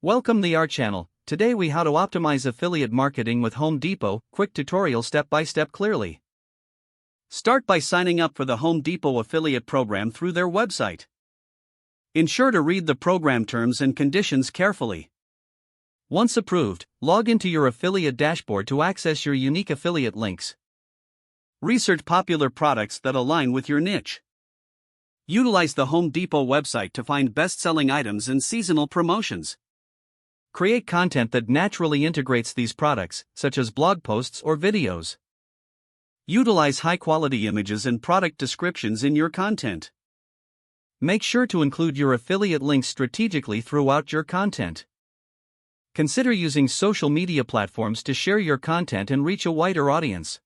Welcome to our channel. Today we how to optimize affiliate marketing with Home Depot. Quick tutorial step by step clearly. Start by signing up for the Home Depot affiliate program through their website. Ensure to read the program terms and conditions carefully. Once approved, log into your affiliate dashboard to access your unique affiliate links. Research popular products that align with your niche. Utilize the Home Depot website to find best-selling items and seasonal promotions. Create content that naturally integrates these products, such as blog posts or videos. Utilize high-quality images and product descriptions in your content. Make sure to include your affiliate links strategically throughout your content. Consider using social media platforms to share your content and reach a wider audience.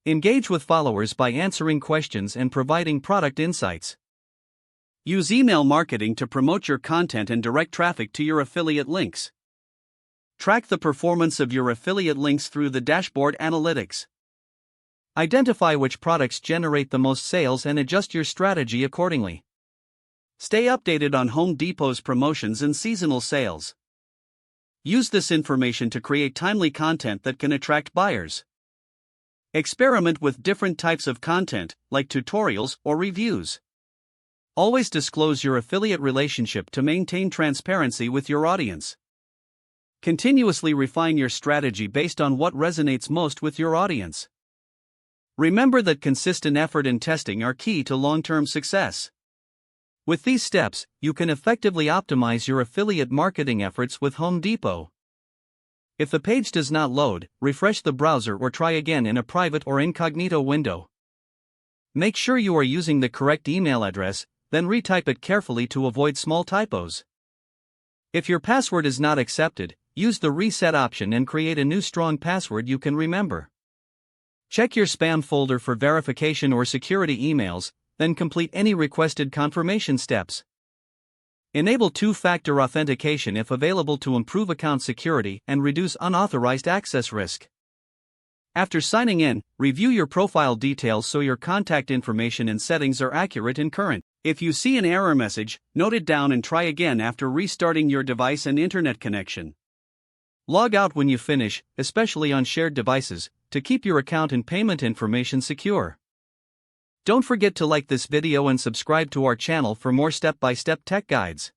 Engage with followers by answering questions and providing product insights. Use email marketing to promote your content and direct traffic to your affiliate links. Track the performance of your affiliate links through the dashboard analytics. Identify which products generate the most sales and adjust your strategy accordingly. Stay updated on Home Depot's promotions and seasonal sales. Use this information to create timely content that can attract buyers. Experiment with different types of content, like tutorials or reviews. Always disclose your affiliate relationship to maintain transparency with your audience. Continuously refine your strategy based on what resonates most with your audience. Remember that consistent effort and testing are key to long-term success. With these steps, you can effectively optimize your affiliate marketing efforts with Home Depot. If the page does not load, refresh the browser or try again in a private or incognito window. Make sure you are using the correct email address, then retype it carefully to avoid small typos. If your password is not accepted, use the reset option and create a new strong password you can remember. Check your spam folder for verification or security emails, then complete any requested confirmation steps. Enable two-factor authentication if available to improve account security and reduce unauthorized access risk. After signing in, review your profile details so your contact information and settings are accurate and current. If you see an error message, note it down and try again after restarting your device and internet connection. Log out when you finish, especially on shared devices, to keep your account and payment information secure. Don't forget to like this video and subscribe to our channel for more step-by-step tech guides.